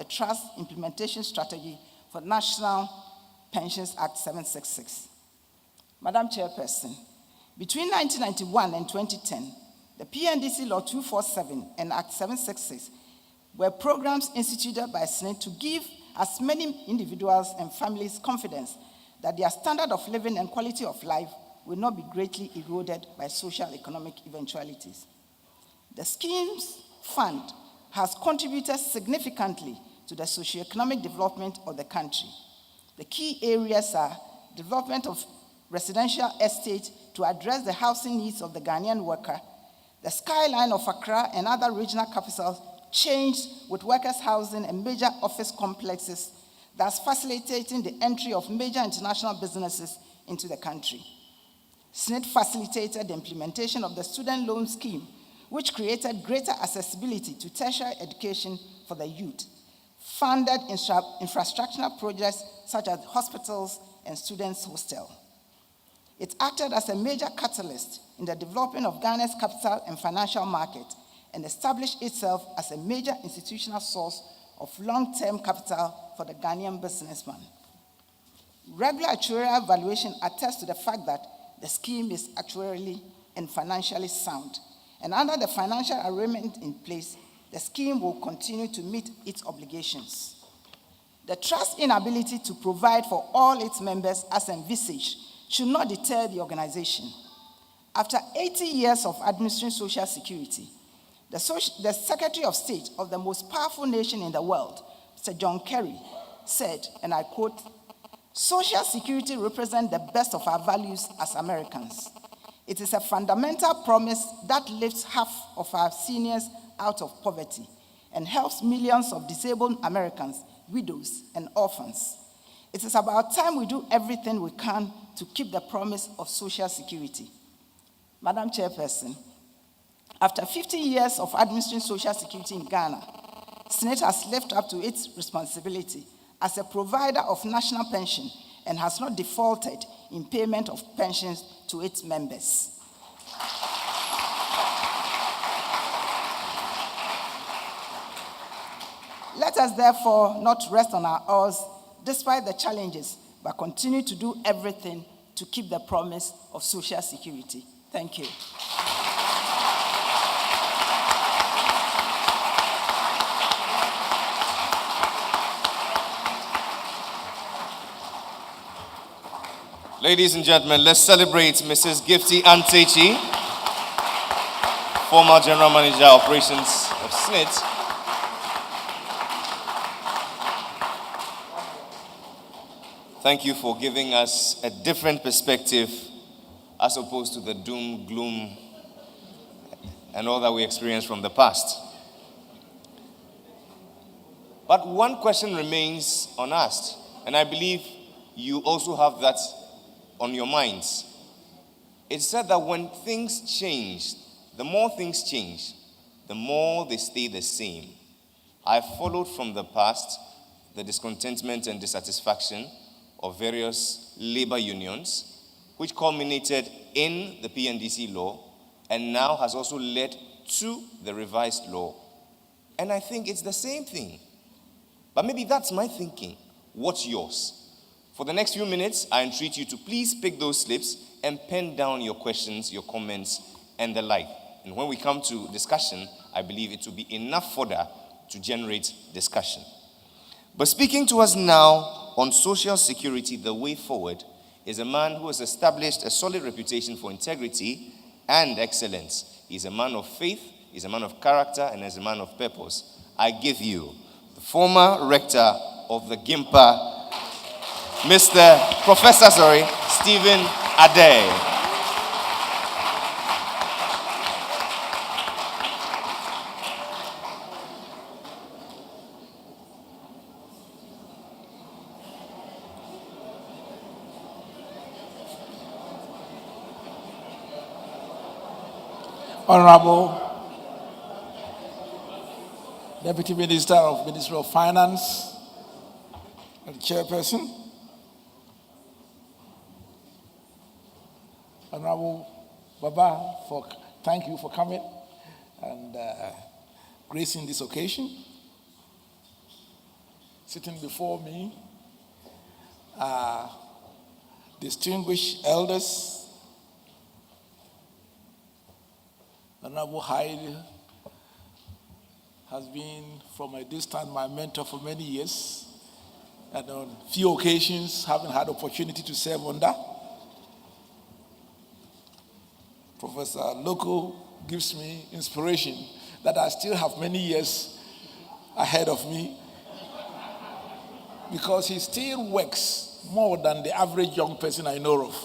Trust Implementation Strategy for National Pensions Act 766. Madam Chairperson, between 1991 and 2010, the PNDC Law 247 and Act 766 were programs instituted by SNIT to give as many individuals and families confidence that their standard of living and quality of life will not be greatly eroded by social economic eventualities. The scheme's fund has contributed significantly to the socioeconomic development of the country. The key areas are development of residential estate to address the housing needs of the Ghanaian worker. The skyline of Accra and other regional capitals changed with workers' housing and major office complexes, thus facilitating the entry of major international businesses into the country. SNIT facilitated the implementation of the student loan scheme, which created greater accessibility to tertiary education for the youth, funded infrastructural projects such as hospitals and students' hostels. It acted as a major catalyst in the development of Ghana's capital and financial market and established itself as a major institutional source of long-term capital for the Ghanaian businessman. Regular actuarial valuation attests to the fact that the scheme is actuarially and financially sound, and under the financial arrangement in place, the scheme will continue to meet its obligations. The trust's inability to provide for all its members as envisaged should not deter the organization. After 80 years of administering Social Security, the Secretary of State of the most powerful nation in the world, Mr. John Kerry, said, and I quote, "Social Security represents the best of our values as Americans. It is a fundamental promise that lifts half of our seniors out of poverty and helps millions of disabled Americans, widows, and orphans. It is about time we do everything we can to keep the promise of Social Security." Madam Chairperson, after 50 years of administering Social Security in Ghana, SNIT has lived up to its responsibility as a provider of national pension and has not defaulted in payment of pensions to its members. Let us therefore not rest on our oars despite the challenges, but continue to do everything to keep the promise of Social Security. Thank you. Ladies and gentlemen, let's celebrate Mrs. Gifty Antechi, former General Manager, Operations of SNIT. Thank you for giving us a different perspective as opposed to the doom, gloom, and all that we experienced from the past. But one question remains unasked, and I believe you also have that on your minds. It's said that when things change, the more things change, the more they stay the same. I followed from the past the discontentment and dissatisfaction of various labor unions, which culminated in the PNDC law and now has also led to the revised law. And I think it's the same thing. But maybe that's my thinking. What's yours? For the next few minutes, I entreat you to please pick those slips and pen down your questions, your comments, and the like. And when we come to discussion, I believe it will be enough fodder to generate discussion. But speaking to us now on Social Security, the way forward, is a man who has established a solid reputation for integrity and excellence. He's a man of faith, he's a man of character, and he's a man of purpose. I give you the former rector of the GIMPA, Professor Stephen Adeh. Honorable Deputy Minister of Finance and Chairperson, Honorable Baba, thank you for coming and gracing this occasion. sitting before me, distinguished elders, Honorable Hyde has been from a distance my mentor for many years, and on few occasions having had opportunity to serve under. Professor Loco gives me inspiration that I still have many years ahead of me, because he still works more than the average young person I know of.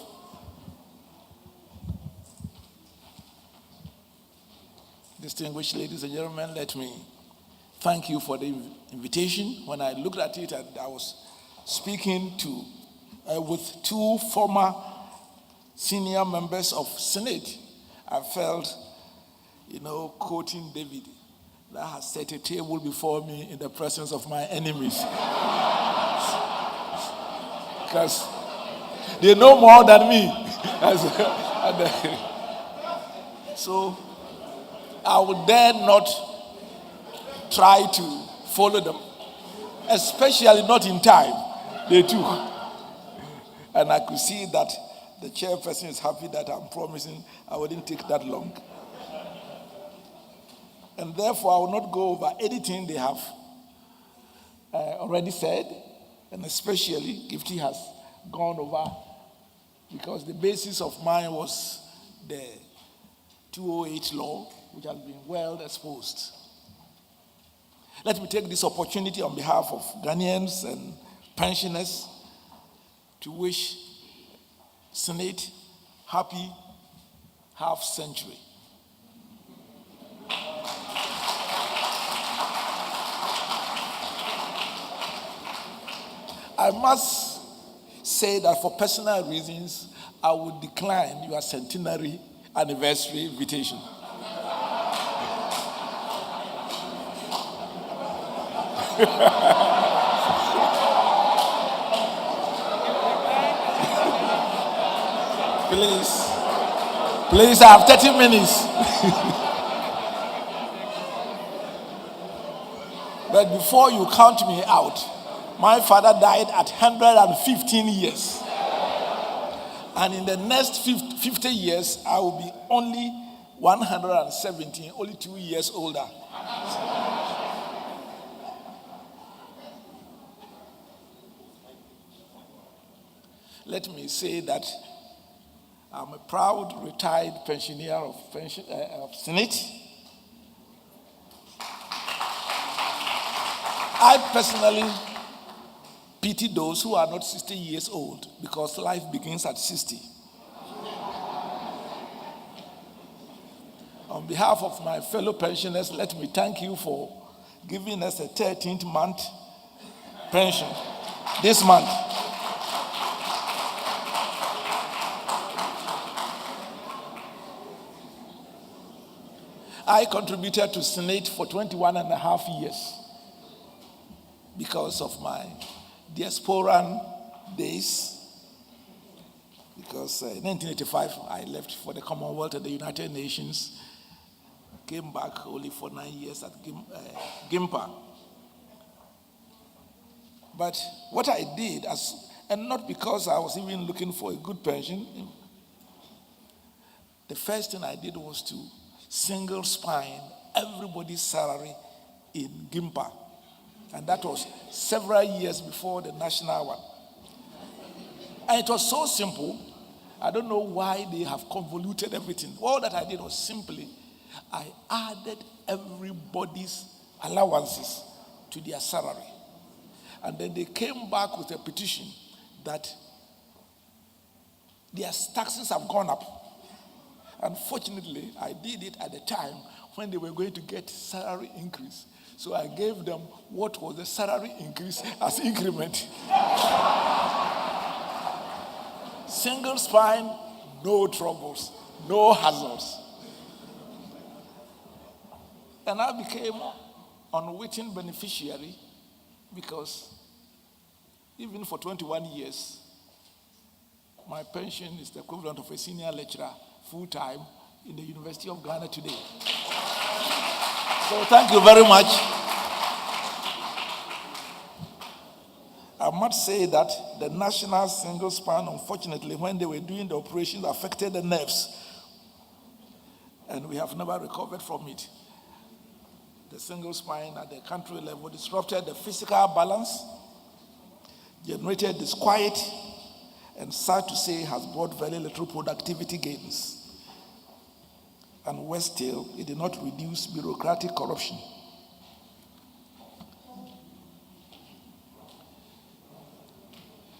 Distinguished ladies and gentlemen, let me thank you for the invitation. When I looked at it and I was speaking with two former senior members of Senate, I felt, quoting David, that has set a table before me in the presence of my enemies. Because they know more than me. So I would dare not try to follow them, especially not in time. They took. And I could see that the chairperson is happy that I'm promising I wouldn't take that long. And therefore, I will not go over anything they have already said, and especially Gifty has gone over, because the basis of mine was the 208 law, which has been well exposed. Let me take this opportunity on behalf of Ghanaians and pensioners to wish Senate happy half century. I must say that for personal reasons, I would decline your centenary anniversary invitation. Please, I have 30 minutes. But before you count me out, my father died at 115 years. And in the next 50 years, I will be only 117, only 2 years older. Let me say that I'm a proud retired pensioner of Senate. I personally pity those who are not 60 years old, because life begins at 60. On behalf of my fellow pensioners, let me thank you for giving us a 13th month pension this month. I contributed to Senate for 21 and a half years because of my diasporan days. Because in 1985, I left for the Commonwealth and the United Nations, came back only for 9 years at GIMPA. But what I did, and not because I was even looking for a good pension, the first thing I did was to single spine everybody's salary in GIMPA. And that was several years before the national one. And it was so simple. I don't know why they have convoluted everything. All that I did was simply, I added everybody's allowances to their salary. And then they came back with a petition that their taxes have gone up. Unfortunately, I did it at the time when they were going to get salary increase. So I gave them what was the salary increase as increment. Single spine, no troubles, no hassles. And I became unwitting beneficiary, because even for 21 years, my pension is the equivalent of a senior lecturer full-time in the University of Ghana today. So thank you very much. I must say that the national single spine, unfortunately, when they were doing the operations, affected the nerves. And we have never recovered from it. The single spine at the country level disrupted the physical balance, generated disquiet, and sad to say has brought very little productivity gains. And worse still, it did not reduce bureaucratic corruption.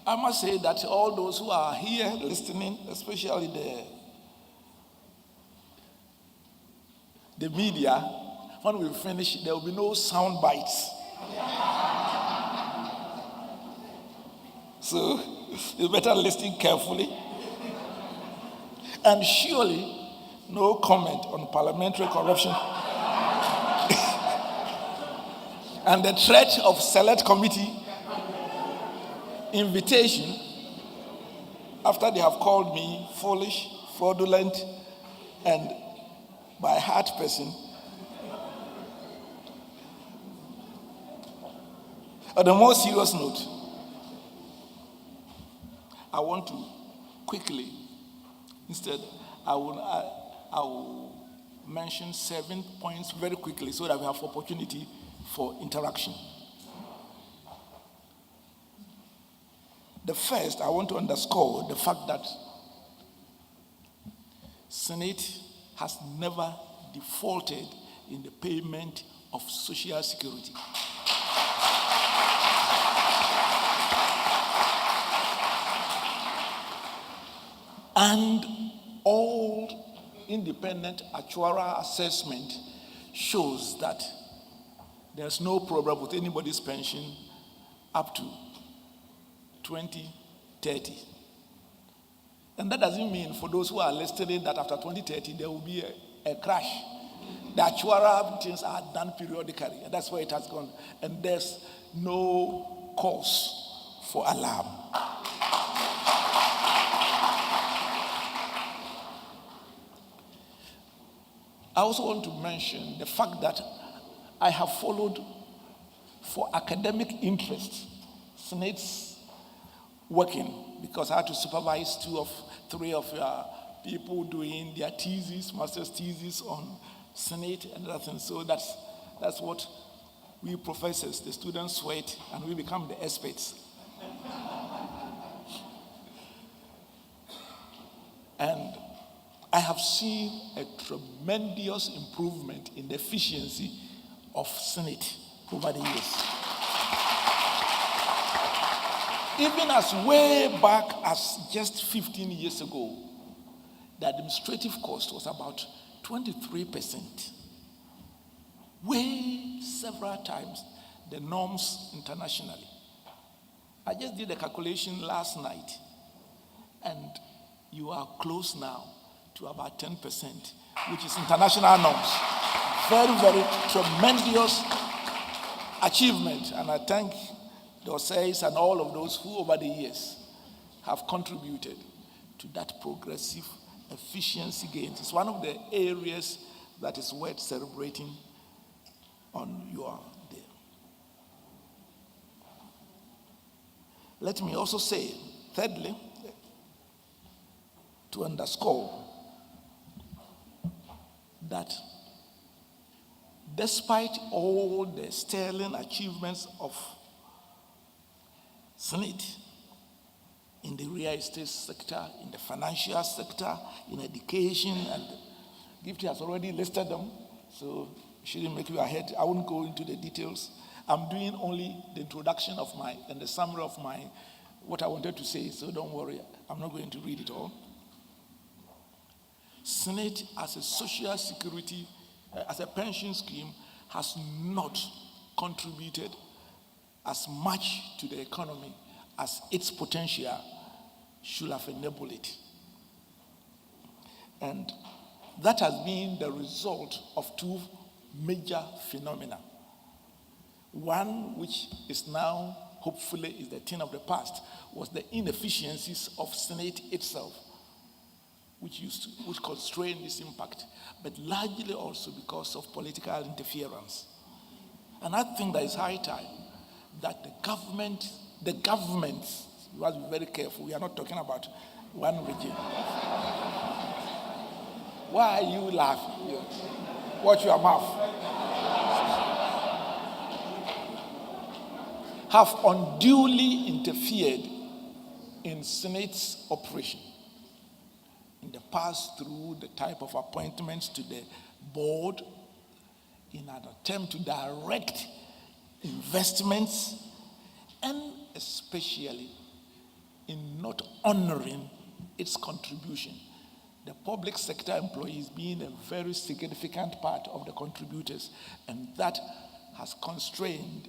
I must say that all those who are here listening, especially the media, when we finish, there will be no sound bites. So you better listen carefully. And surely, no comment on parliamentary corruption and the threat of select committee invitation after they have called me foolish, fraudulent, and by heart person. On a more serious note, I want to quickly, instead, I will mention 7 points very quickly so that we have opportunity for interaction. The first, I want to underscore the fact that Senate has never defaulted in the payment of Social Security. And all independent actuarial assessment shows that there's no problem with anybody's pension up to 2030. And that doesn't mean for those who are listening that after 2030 there will be a crash. The actuarial things are done periodically, and that's where it has gone. And there's no cause for alarm. I also want to mention the fact that I have followed for academic interest Senate's working, because I had to supervise 3 of your people doing their thesis, master's thesis on Senate and other things. So that's what we professors, the students, sweat, and we become the experts. And I have seen a tremendous improvement in the efficiency of Senate over the years. Even as way back as just 15 years ago, the administrative cost was about 23%, way several times the norms internationally. I just did a calculation last night, and you are close now to about 10%, which is international norms. Very, very tremendous achievement, and I thank the OSEIs and all of those who over the years have contributed to that progressive efficiency gains. It's one of the areas that is worth celebrating on your day. Let me also say, thirdly, to underscore that despite all the sterling achievements of Senate in the real estate sector, in the financial sector, in education, and Gifty has already listed them, so it shouldn't make you ahead. I won't go into the details. I'm doing only the introduction of and the summary of what I wanted to say, so don't worry, I'm not going to read it all. Senate as a social security, as a pension scheme, has not contributed as much to the economy as its potential should have enabled it. And that has been the result of 2 major phenomena. One, which is now, hopefully, is the thing of the past, was the inefficiencies of Senate itself, which constrained this impact, but largely also because of political interference. And I think that it's high time that the government the government, you must be very careful. We are not talking about one region. Why are you laughing? Watch your mouth. Have unduly interfered in Senate's operation in the past through the type of appointments to the board in an attempt to direct investments, and especially in not honoring its contribution. The public sector employees being a very significant part of the contributors, and that has constrained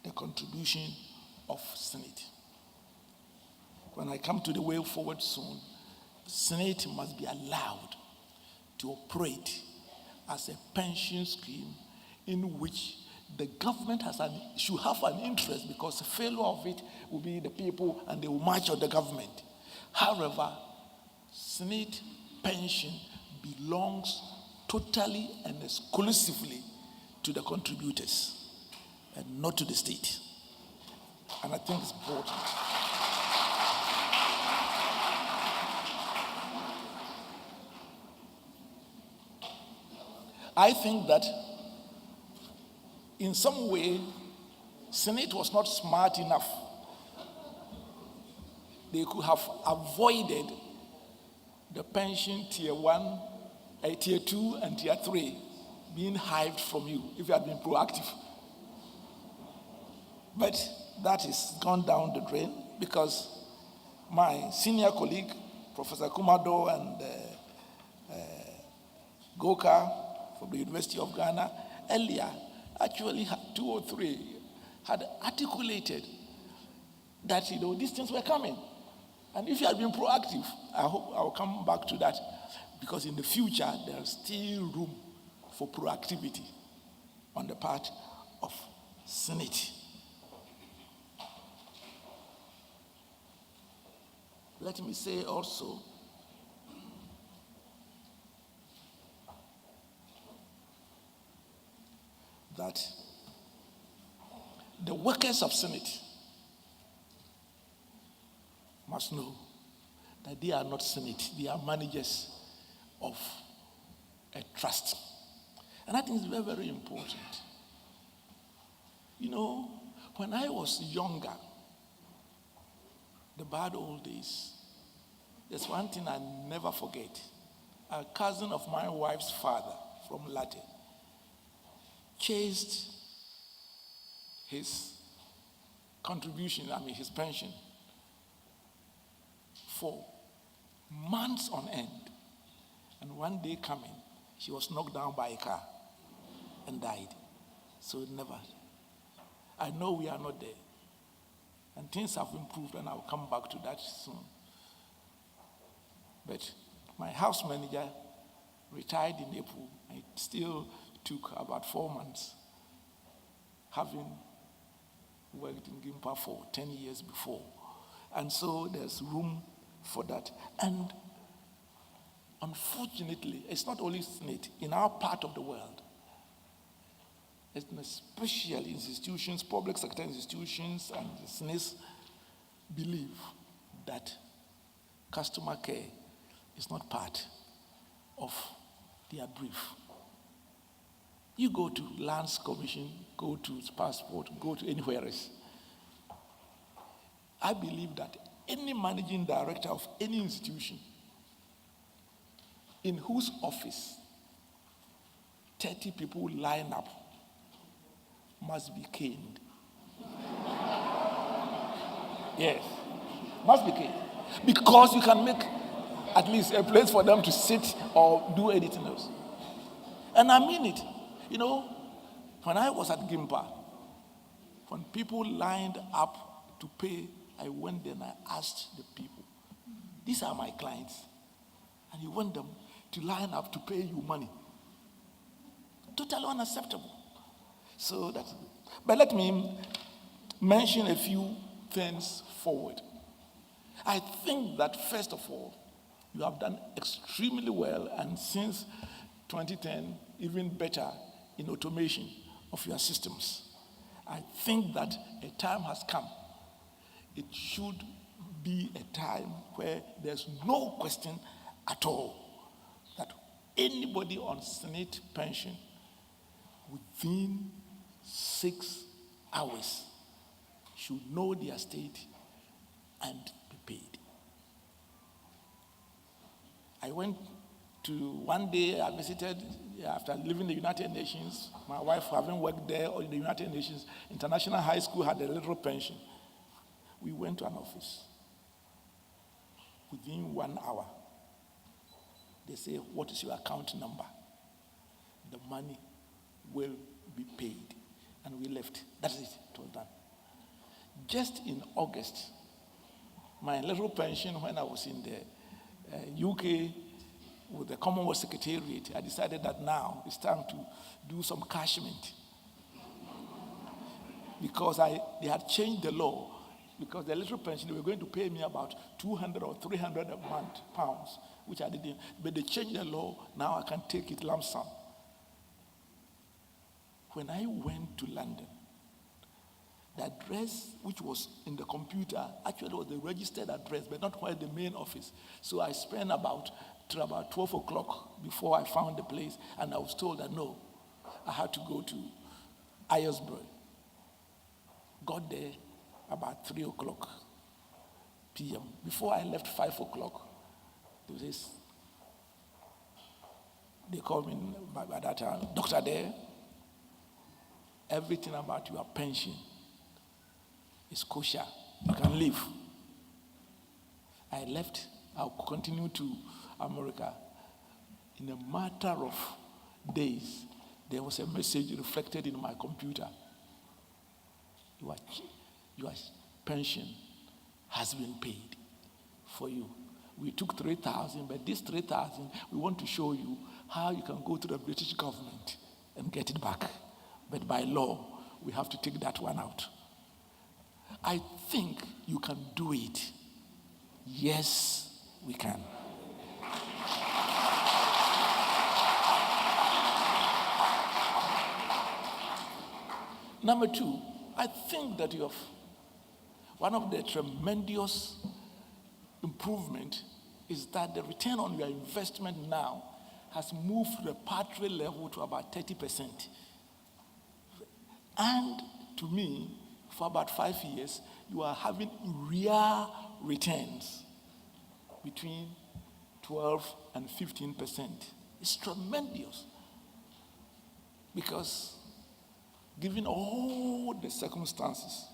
the contribution of Senate. When I come to the way forward soon, Senate must be allowed to operate as a pension scheme in which the government should have an interest, because the failure of it will be the people and they will march on the government. However, Senate pension belongs totally and exclusively to the contributors and not to the state. And I think it's important. I think that in some way, Senate was not smart enough. They could have avoided the pension tier 1, tier 2, and tier 3 being hived from you if you had been proactive. But that is gone down the drain because my senior colleague, Professor Kumado and Goka from the University of Ghana, earlier actually had 2 or 3 had articulated that these things were coming. And if you had been proactive, I hope I will come back to that, because in the future there is still room for proactivity on the part of Senate. Let me say also that the workers of Senate must know that they are not Senate, they are managers of a trust. And I think it's very, very important. When I was younger, the bad old days, there's one thing I never forget. A cousin of my wife's father from Latte chased his contribution, his pension, for months on end. And one day coming, she was knocked down by a car and died. So never. I know we are not there. And things have improved, and I'll come back to that soon. But my house manager retired in April. It still took about 4 months, having worked in Gimpa for 10 years before. And so there's room for that. And unfortunately, it's not only Senate. In our part of the world, especially institutions, public sector institutions, and the Senate believe that customer care is not part of their brief. You go to Lands Commission, go to Passport, go to anywhere else. I believe that any managing director of any institution in whose office 30 people line up must be caned. Yes, must be caned. Because you can make at least a place for them to sit or do anything else. And I mean it. When I was at Gimpa, when people lined up to pay, I went there and I asked the people, these are my clients, and you want them to line up to pay you money. Totally unacceptable. So that's, but let me mention a few things forward. I think that first of all, you have done extremely well, and since 2010, even better in automation of your systems. I think that a time has come it should be a time where there's no question at all that anybody on Senate pension within 6 hours should know their state and be paid. I went to one day, I visited after leaving the United Nations. My wife, having worked there or in the United Nations, International High School had a little pension. We went to an office. Within 1 hour, they say, what is your account number? The money will be paid. And we left. That's it. It was done. Just in August, my little pension when I was in the UK with the Commonwealth Secretariat, I decided that now it's time to do some cashment. Because they had changed the law. Because the little pension, they were going to pay me about 200 or 300 a month, pounds, which I didn't. But they changed the law. Now I can take it lump sum. When I went to London, the address which was in the computer actually was the registered address, but not where the main office. So I spent till about 12 o'clock before I found the place, and I was told that no, I had to go to Aylesbury. Got there about 3 o'clock p.m. Before I left 5 o'clock, they called me by that time, Dr. There, everything about your pension is kosher. You can leave. I left. I'll continue to America. In a matter of days, there was a message reflected in my computer. Your pension has been paid for you. We took 3,000, but this 3,000, we want to show you how you can go to the British government and get it back. But by law, we have to take that one out. I think you can do it. Yes, we can. Number two, I think that you have one of the tremendous improvement is that the return on your investment now has moved to the pathway level to about 30%. And to me, for about 5 years, you are having real returns between 12 and 15%. It's tremendous. Because given all the circumstances,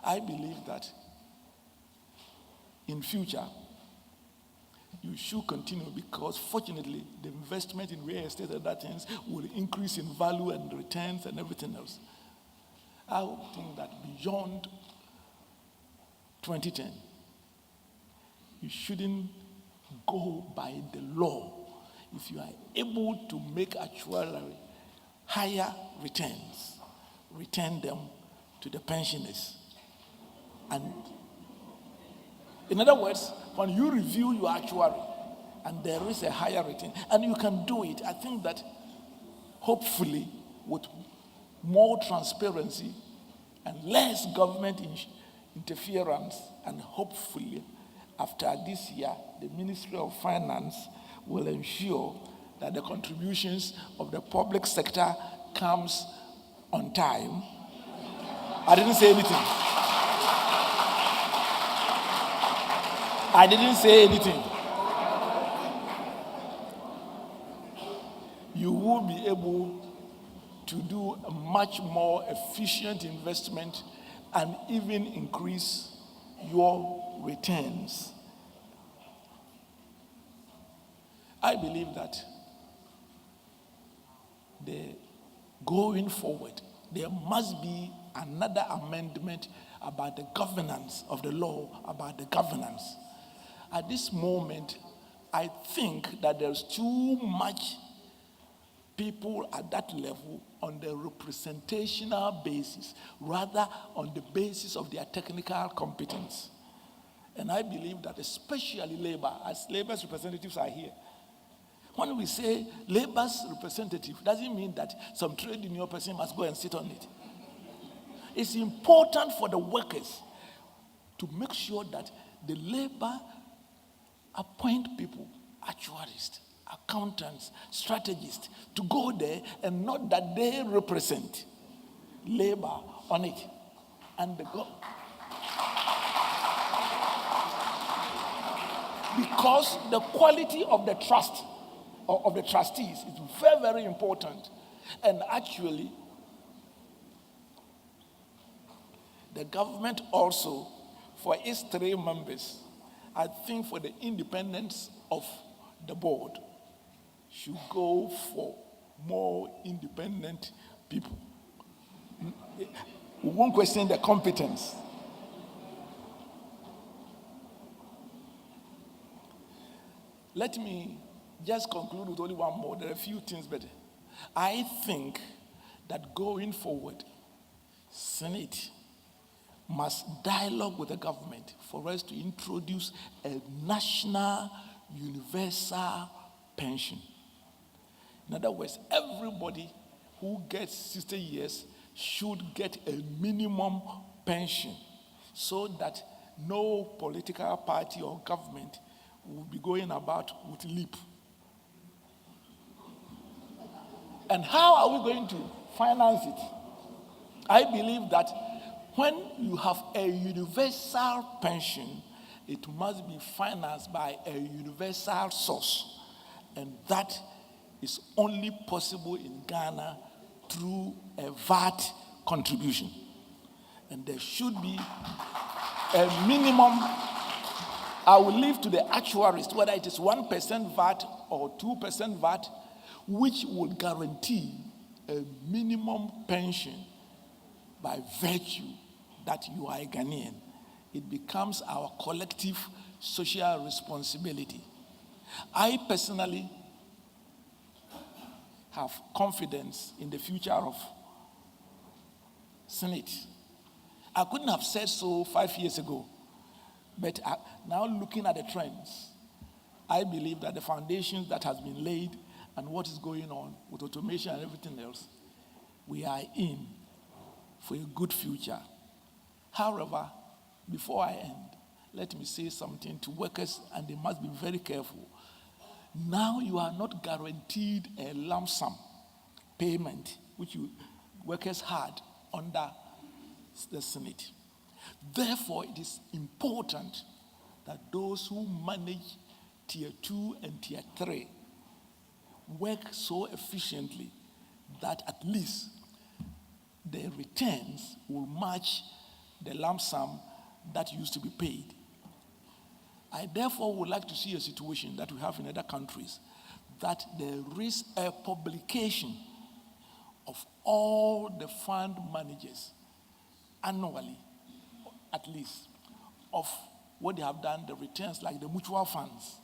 I believe that in future, you should continue because fortunately, the investment in real estate and other things will increase in value and returns and everything else. I would think that beyond 2010, you shouldn't go by the law. If you are able to make actually higher returns, return them to the pensioners. And in other words, when you review your actuary and there is a higher return, and you can do it, I think that hopefully with more transparency and less government interference, and hopefully after this year, the Ministry of Finance will ensure that the contributions of the public sector comes on time. I didn't say anything. I didn't say anything. You will be able to do a much more efficient investment and even increase your returns. I believe that going forward, there must be another amendment about the governance of the law, about the governance. At this moment, I think that there's too much people at that level on the representational basis, rather on the basis of their technical competence. And I believe that especially labor, as labor's representatives are here, when we say labor's representative, doesn't mean that some trade union person must go and sit on it. It's important for the workers to make sure that the labor appoint people, actuaries, accountants, strategists, to go there, and not that they represent labor on it. And because the quality of the trust of the trustees is very, very important. And actually, the government also, for its 3 members, I think for the independence of the board, should go for more independent people. We won't question the competence. Let me just conclude with only one more. There are a few things, but I think that going forward, Senate must dialogue with the government for us to introduce a national universal pension. In other words, everybody who gets 60 years should get a minimum pension so that no political party or government will be going about with leap. And how are we going to finance it? I believe that when you have a universal pension, it must be financed by a universal source. And that is only possible in Ghana through a VAT contribution. And there should be a minimum. I will leave to the actuaries whether it is 1% VAT or 2% VAT, which will guarantee a minimum pension by virtue that you are a Ghanaian. It becomes our collective social responsibility. I personally have confidence in the future of Senate. I couldn't have said so 5 years ago, but now looking at the trends, I believe that the foundations that has been laid and what is going on with automation and everything else, we are in for a good future. However, before I end, let me say something to workers, and they must be very careful. Now you are not guaranteed a lump sum payment, which workers had under the Senate. Therefore, it is important that those who manage Tier 2 and Tier 3 work so efficiently that at least the returns will match the lump sum that used to be paid. I therefore would like to see a situation that we have in other countries, that there is a publication of all the fund managers annually, at least, of what they have done, the returns, like the mutual funds.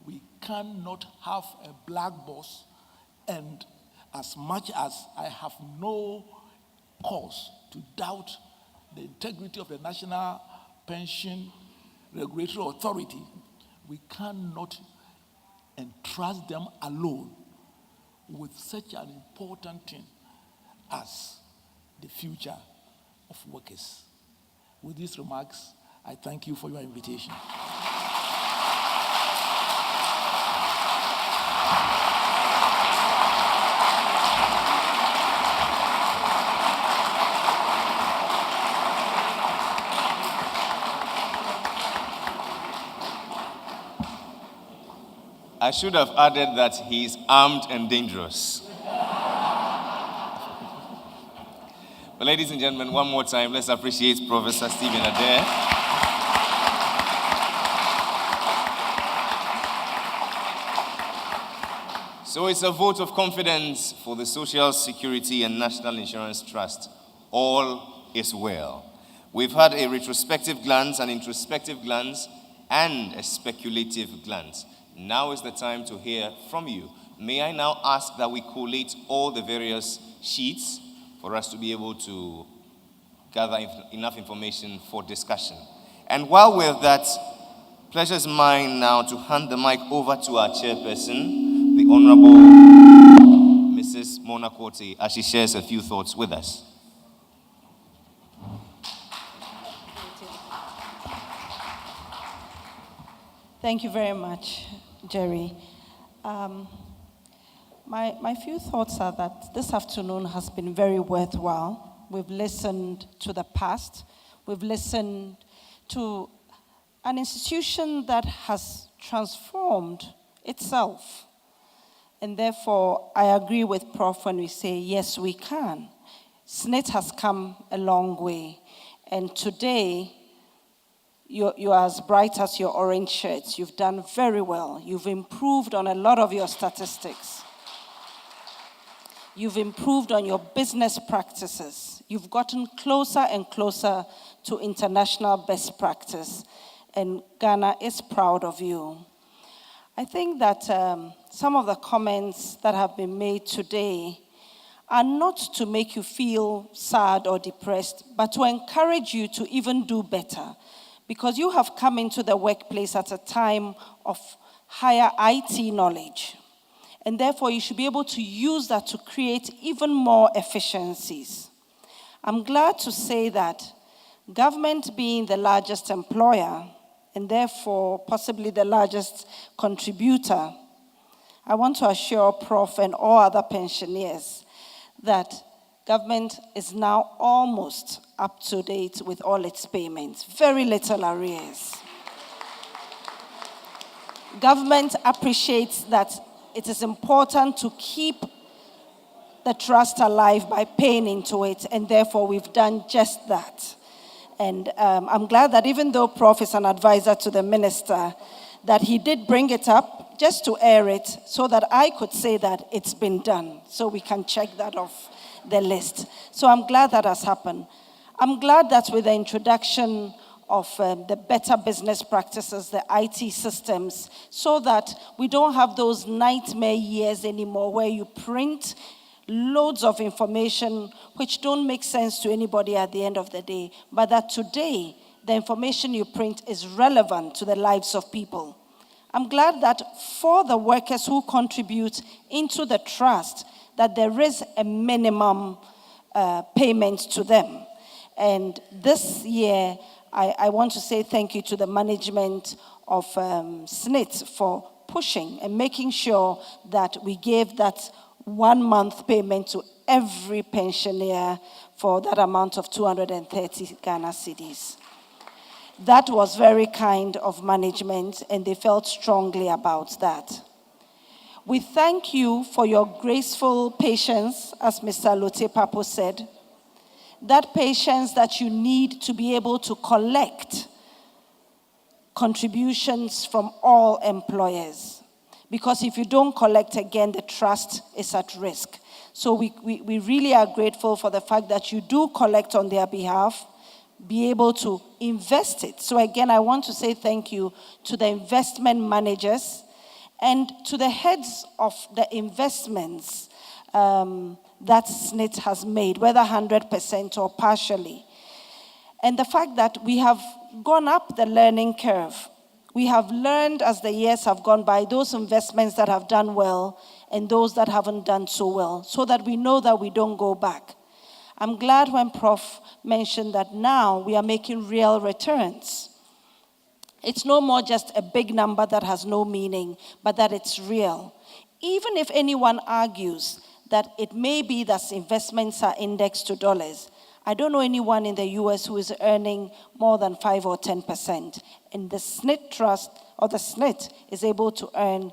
We cannot have a black box, and as much as I have no cause to doubt the integrity of the National Pension Regulatory Authority, we cannot entrust them alone with such an important thing as the future of workers. With these remarks, I thank you for your invitation. I should have added that he is armed and dangerous. But ladies and gentlemen, one more time, let's appreciate Professor Stephen Adair. So it's a vote of confidence for the Social Security and National Insurance Trust. All is well. We've had a retrospective glance, an introspective glance, and a speculative glance. Now is the time to hear from you. May I now ask that we collate all the various sheets for us to be able to gather enough information for discussion. And while we're at that, pleasure is mine now to hand the mic over to our chairperson, the Honorable Mrs. Mona Quartey, as she shares a few thoughts with us. Thank you very much, Jerry. My few thoughts are that this afternoon has been very worthwhile. We've listened to the past. We've listened to an institution that has transformed itself. And therefore, I agree with Prof when we say, yes, we can. SSNIT has come a long way. And today, you're as bright as your orange shirts. You've done very well. You've improved on a lot of your statistics. You've improved on your business practices. You've gotten closer and closer to international best practice. And Ghana is proud of you. I think that some of the comments that have been made today are not to make you feel sad or depressed, but to encourage you to even do better. Because you have come into the workplace at a time of higher IT knowledge. And therefore, you should be able to use that to create even more efficiencies. I'm glad to say that government being the largest employer, and therefore possibly the largest contributor, I want to assure Prof and all other pensioners that government is now almost up to date with all its payments. Very little arrears. Government appreciates that it is important to keep the trust alive by paying into it, and therefore we've done just that. And I'm glad that even though Prof is an advisor to the minister, that he did bring it up just to air it so that I could say that it's been done, so we can check that off the list. So I'm glad that has happened. I'm glad that with the introduction of the better business practices, the IT systems, so that we don't have those nightmare years anymore where you print loads of information which don't make sense to anybody at the end of the day, but that today the information you print is relevant to the lives of people. I'm glad that for the workers who contribute into the trust, that there is a minimum payment to them. And this year, I want to say thank you to the management of SSNIT for pushing and making sure that we gave that 1 month payment to every pensioner for that amount of 230 Ghana cedis. That was very kind of management, and they felt strongly about that. We thank you for your graceful patience, as Mr. Lote Papo said. That patience that you need to be able to collect contributions from all employers. Because if you don't collect again, the trust is at risk. So we really are grateful for the fact that you do collect on their behalf, be able to invest it. So again, I want to say thank you to the investment managers and to the heads of the investments that SSNIT has made, whether 100% or partially. And the fact that we have gone up the learning curve. We have learned as the years have gone by those investments that have done well and those that haven't done so well, so that we know that we don't go back. I'm glad when Prof mentioned that now we are making real returns. It's no more just a big number that has no meaning, but that it's real. Even if anyone argues that it may be that investments are indexed to dollars, I don't know anyone in the US who is earning more than 5 or 10%. And the SSNIT trust, or the SSNIT, is able to earn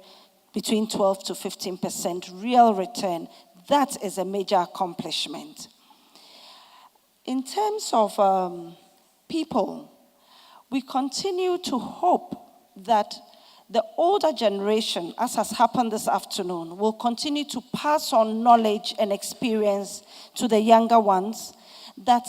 between 12 to 15% real return. That is a major accomplishment. In terms of people, we continue to hope that the older generation, as has happened this afternoon, will continue to pass on knowledge and experience to the younger ones, that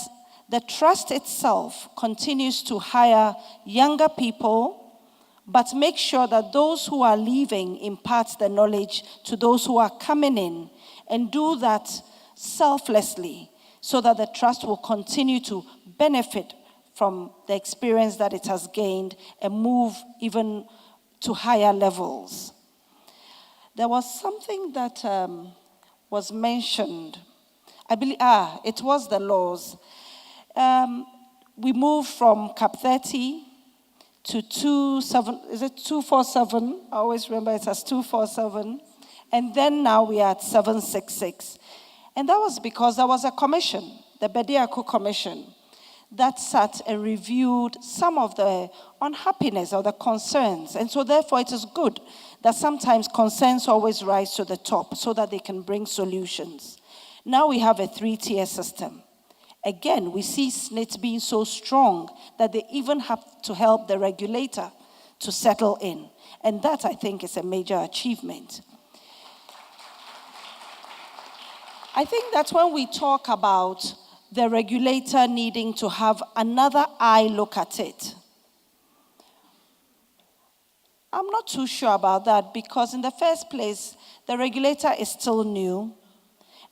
the trust itself continues to hire younger people, but make sure that those who are leaving impart the knowledge to those who are coming in, and do that selflessly so that the trust will continue to benefit from the experience that it has gained and move even to higher levels. There was something that was mentioned. I believe, it was the laws. We moved from CAP 30 to 247? I always remember it as 247. And then now we are at 766. And that was because there was a commission, the Bediako Commission, that sat and reviewed some of the unhappiness or the concerns. And so therefore it is good that sometimes concerns always rise to the top so that they can bring solutions. Now we have a 3-tier system. Again, we see SNIT being so strong that they even have to help the regulator to settle in. And that, I think, is a major achievement. I think that's when we talk about the regulator needing to have another eye look at it. I'm not too sure about that because in the first place, the regulator is still new.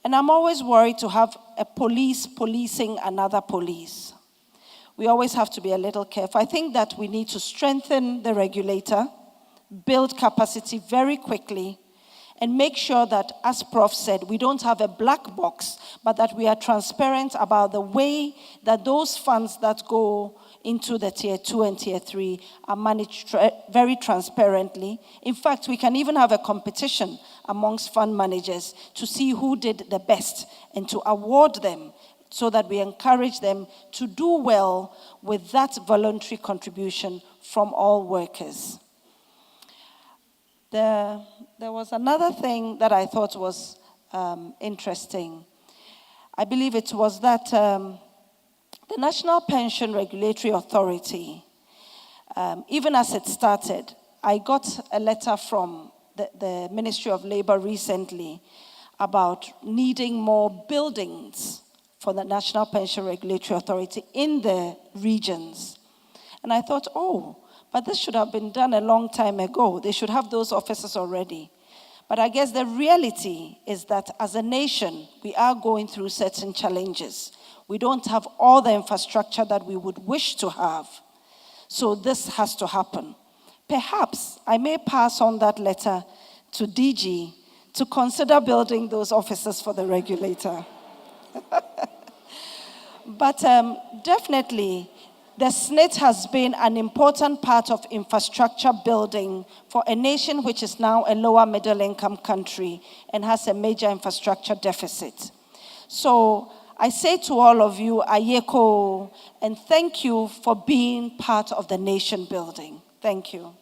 And I'm always worried to have a police policing another police. We always have to be a little careful. I think that we need to strengthen the regulator, build capacity very quickly, and make sure that, as Prof said, we don't have a black box, but that we are transparent about the way that those funds that go into the tier 2 and tier 3 are managed very transparently. In fact, we can even have a competition amongst fund managers to see who did the best and to award them so that we encourage them to do well with that voluntary contribution from all workers. There was another thing that I thought was interesting. I believe it was that the National Pension Regulatory Authority, even as it started, I got a letter from the Ministry of Labor recently about needing more buildings for the National Pension Regulatory Authority in the regions. And I thought, but this should have been done a long time ago. They should have those offices already. But I guess the reality is that as a nation, we are going through certain challenges. We don't have all the infrastructure that we would wish to have. So this has to happen. Perhaps I may pass on that letter to DG to consider building those offices for the regulator. But definitely, the SNIT has been an important part of infrastructure building for a nation which is now a lower middle income country and has a major infrastructure deficit. So I say to all of you, Ayeko, and thank you for being part of the nation building. Thank you.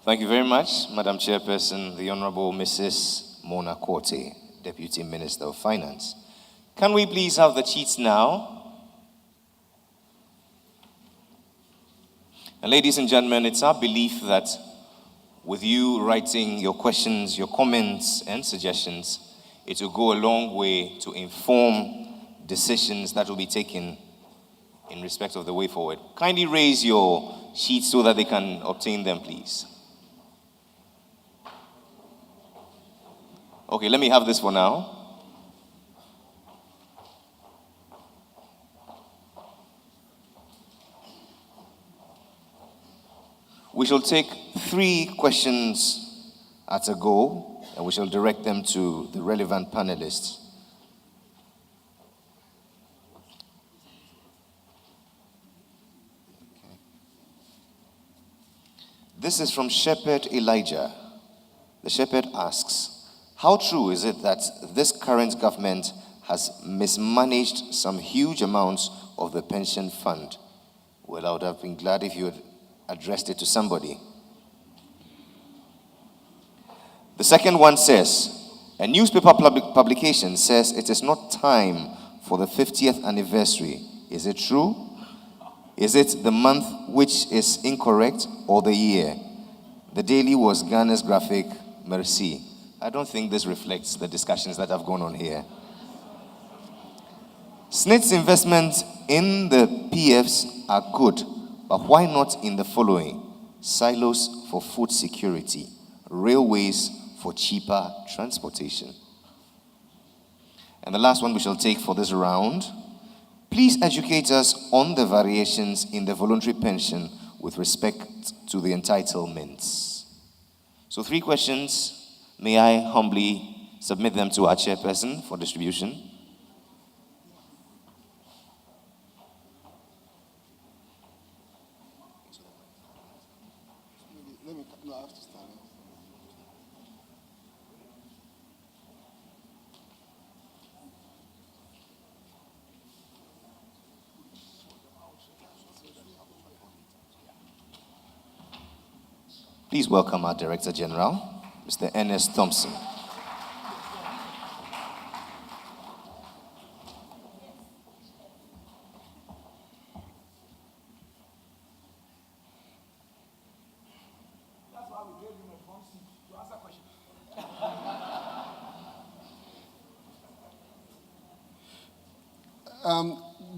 Thank you very much, Madam Chairperson, the Honorable Mrs. Mona Korte, Deputy Minister of Finance. Can we please have the cheats now? And ladies and gentlemen, it's our belief that with you writing your questions, your comments, and suggestions, it will go a long way to inform decisions that will be taken in respect of the way forward. Kindly raise your sheets so that they can obtain them, please. Okay, let me have this for now. We shall take 3 questions at a go, and we shall direct them to the relevant panelists. Okay. This is from Shepherd Elijah. The shepherd asks, how true is it that this current government has mismanaged some huge amounts of the pension fund? Well, I would have been glad if you had addressed it to somebody. The second one says, a newspaper publication says it is not time for the 50th anniversary. Is it true? Is it the month which is incorrect or the year? The Daily was Ghana's graphic. Merci. I don't think this reflects the discussions that have gone on here. SNIT's investments in the PFs are good, but why not in the following? Silos for food security, railways for cheaper transportation. And the last one we shall take for this round. Please educate us on the variations in the voluntary pension with respect to the entitlements. So 3 questions. May I humbly submit them to our chairperson for distribution? Please welcome our Director General, Mr. Ernest Thompson.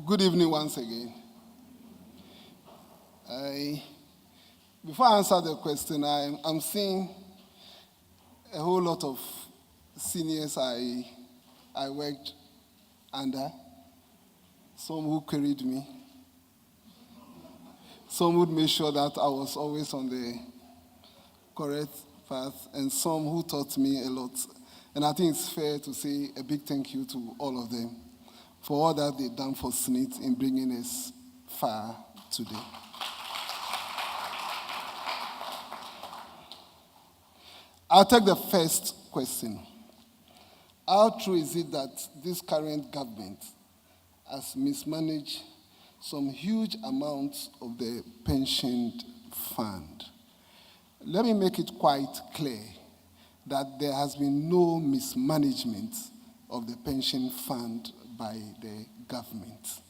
Good evening once again. Before I answer the question, I'm seeing a whole lot of seniors I worked under, some who carried me, some who made sure that I was always on the correct path, and some who taught me a lot. And I think it's fair to say a big thank you to all of them for all that they've done for SNIT in bringing us far today. I'll take the first question. How true is it that this current government has mismanaged some huge amounts of the pension fund? Let me make it quite clear that there has been no mismanagement of the pension fund by the government.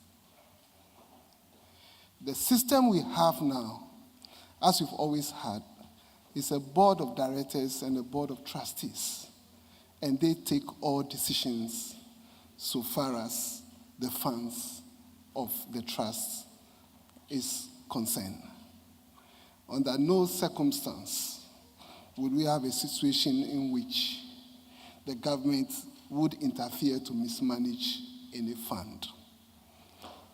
The system we have now, as we've always had, is a board of directors and a board of trustees, and they take all decisions so far as the funds of the trust is concerned. Under no circumstance would we have a situation in which the government would interfere to mismanage any fund.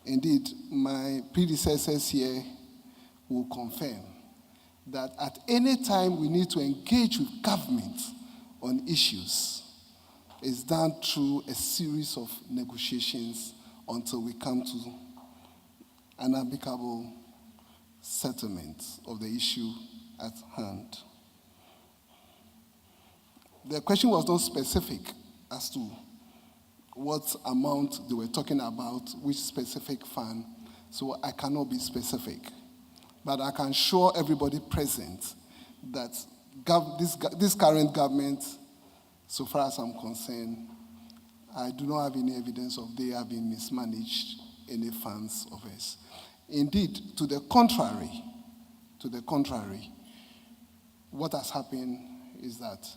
Indeed, my predecessors here will confirm that at any time we need to engage with government on issues, it's done through a series of negotiations until we come to an amicable settlement of the issue at hand. The question was not specific as to what amount they were talking about, which specific fund, so I cannot be specific. But I can assure everybody present that this current government, so far as I'm concerned, I do not have any evidence of they having mismanaged any funds of us. Indeed, to the contrary, what has happened is that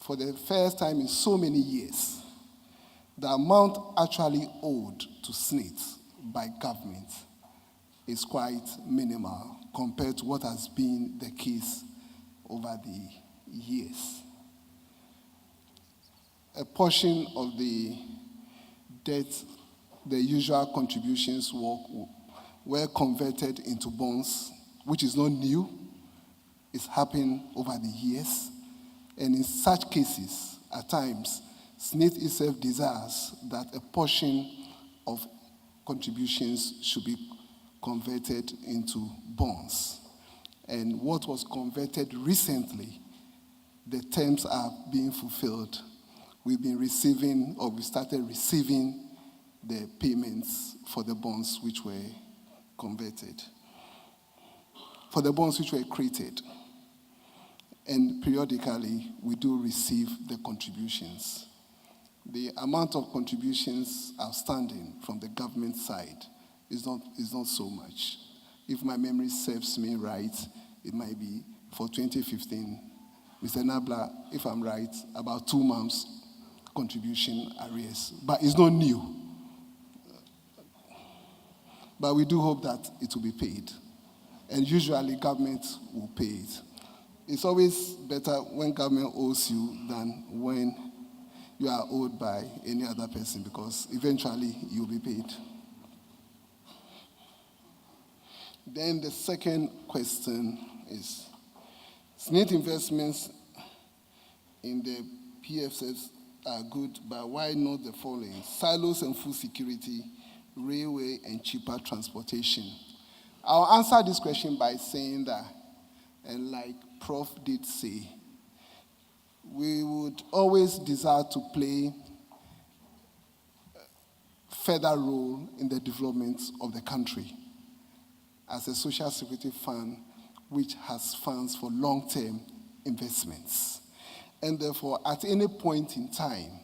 for the first time in so many years, the amount actually owed to SNIT by government is quite minimal compared to what has been the case over the years. A portion of the debt, the usual contributions were converted into bonds, which is not new. It's happened over the years. And in such cases, at times, SNIT itself desires that a portion of contributions should be converted into bonds. And what was converted recently, the terms are being fulfilled. We started receiving the payments for the bonds which were converted, for the bonds which were created. And periodically, we do receive the contributions. The amount of contributions outstanding from the government side is not so much. If my memory serves me right, it might be for 2015, Mr. Nabla, if I'm right, about 2 months contribution arrears. But it's not new. But we do hope that it will be paid. And usually government will pay it. It's always better when government owes you than when you are owed by any other person, because eventually you'll be paid. Then the second question is, SNIT investments in the PFS are good, but why not the following? Silos and food security, railway, and cheaper transportation. I'll answer this question by saying that, and like Prof did say, we would always desire to play a further role in the development of the country. As a social security fund, which has funds for long-term investments. And therefore, at any point in time,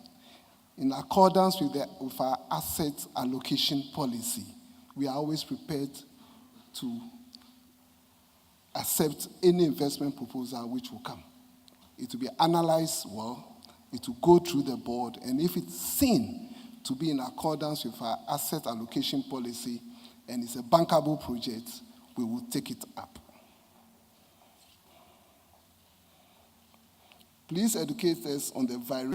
in accordance with our asset allocation policy, we are always prepared to accept any investment proposal which will come. It will be analyzed well, it will go through the board, and if it's seen to be in accordance with our asset allocation policy and it's a bankable project, we will take it up. Please educate us on the various